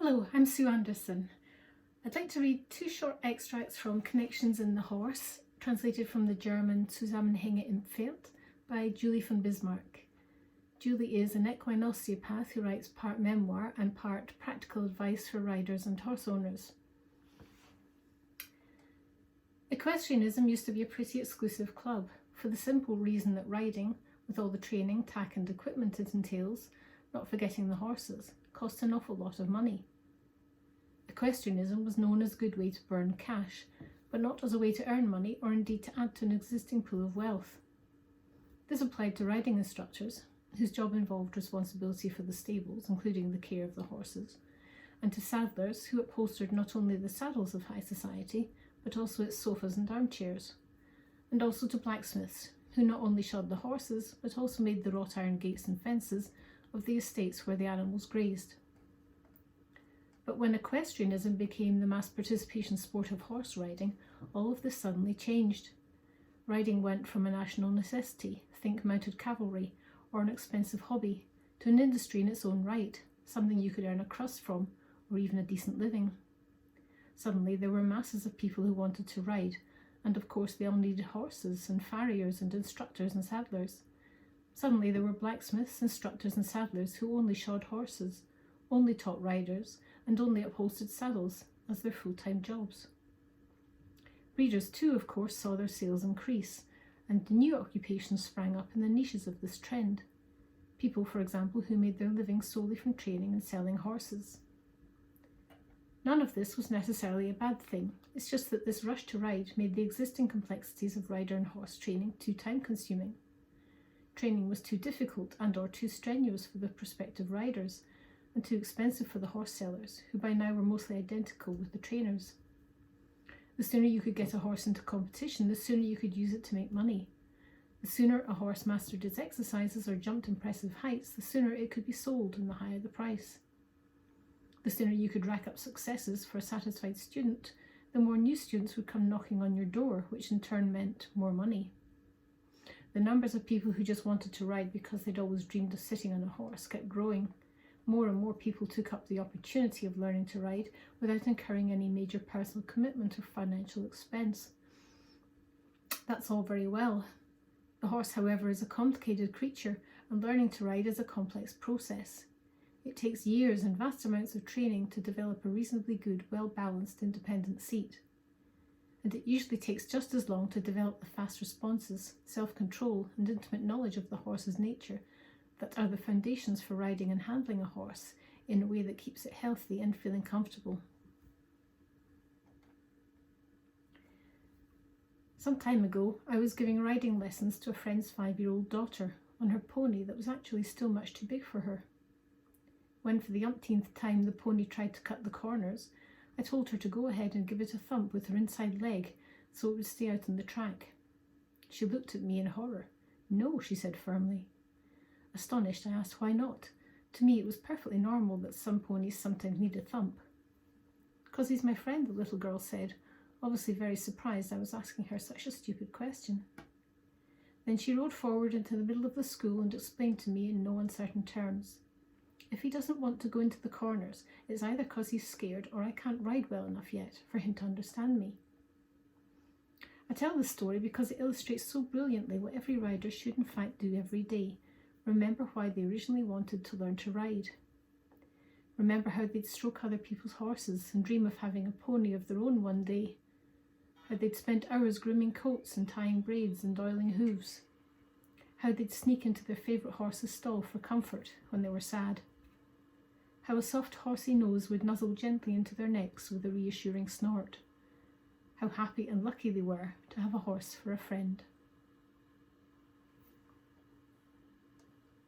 Hello, I'm Sue Anderson. I'd like to read two short extracts from Connections in the Horse, translated from the German Zusammenhänge im Pferd by Julie von Bismarck. Julie is an equine osteopath who writes part memoir and part practical advice for riders and horse owners. Equestrianism used to be a pretty exclusive club, for the simple reason that riding, with all the training, tack and equipment it entails, not forgetting the horses, cost an awful lot of money. Equestrianism was known as a good way to burn cash, but not as a way to earn money or indeed to add to an existing pool of wealth. This applied to riding instructors, whose job involved responsibility for the stables, including the care of the horses, and to saddlers, who upholstered not only the saddles of high society, but also its sofas and armchairs, and also to blacksmiths, who not only shod the horses, but also made the wrought iron gates and fences of the estates where the animals grazed. But when equestrianism became the mass participation sport of horse riding, all of this suddenly changed. Riding went from a national necessity, think mounted cavalry, or an expensive hobby, to an industry in its own right, something you could earn a crust from, or even a decent living. Suddenly there were masses of people who wanted to ride, and of course they all needed horses and farriers and instructors and saddlers. Suddenly there were blacksmiths, instructors and saddlers who only shod horses, only taught riders, and only upholstered saddles as their full-time jobs. Breeders too, of course, saw their sales increase, and new occupations sprang up in the niches of this trend. People, for example, who made their living solely from training and selling horses. None of this was necessarily a bad thing. It's just that this rush to ride made the existing complexities of rider and horse training too time-consuming. Training was too difficult and or too strenuous for the prospective riders, and too expensive for the horse sellers, who by now were mostly identical with the trainers. The sooner you could get a horse into competition, the sooner you could use it to make money. The sooner a horse mastered its exercises or jumped impressive heights, the sooner it could be sold and the higher the price. The sooner you could rack up successes for a satisfied student, the more new students would come knocking on your door, which in turn meant more money. The numbers of people who just wanted to ride because they'd always dreamed of sitting on a horse kept growing. More and more people took up the opportunity of learning to ride without incurring any major personal commitment or financial expense. That's all very well. The horse, however, is a complicated creature, and learning to ride is a complex process. It takes years and vast amounts of training to develop a reasonably good, well-balanced, independent seat. And it usually takes just as long to develop the fast responses, self-control, and intimate knowledge of the horse's nature that are the foundations for riding and handling a horse in a way that keeps it healthy and feeling comfortable. Some time ago, I was giving riding lessons to a friend's 5-year-old daughter on her pony that was actually still much too big for her. When for the umpteenth time the pony tried to cut the corners, I told her to go ahead and give it a thump with her inside leg so it would stay out on the track. She looked at me in horror. "No," she said firmly. Astonished, I asked why not. To me it was perfectly normal that some ponies sometimes need a thump. "'Cause he's my friend," the little girl said, obviously very surprised I was asking her such a stupid question. Then she rode forward into the middle of the school and explained to me in no uncertain terms. "If he doesn't want to go into the corners, it's either 'cause he's scared or I can't ride well enough yet for him to understand me." I tell this story because it illustrates so brilliantly what every rider should in fact do every day. Remember why they originally wanted to learn to ride. Remember how they'd stroke other people's horses and dream of having a pony of their own one day. How they'd spent hours grooming coats and tying braids and oiling hooves. How they'd sneak into their favourite horse's stall for comfort when they were sad. How a soft horsey nose would nuzzle gently into their necks with a reassuring snort. How happy and lucky they were to have a horse for a friend.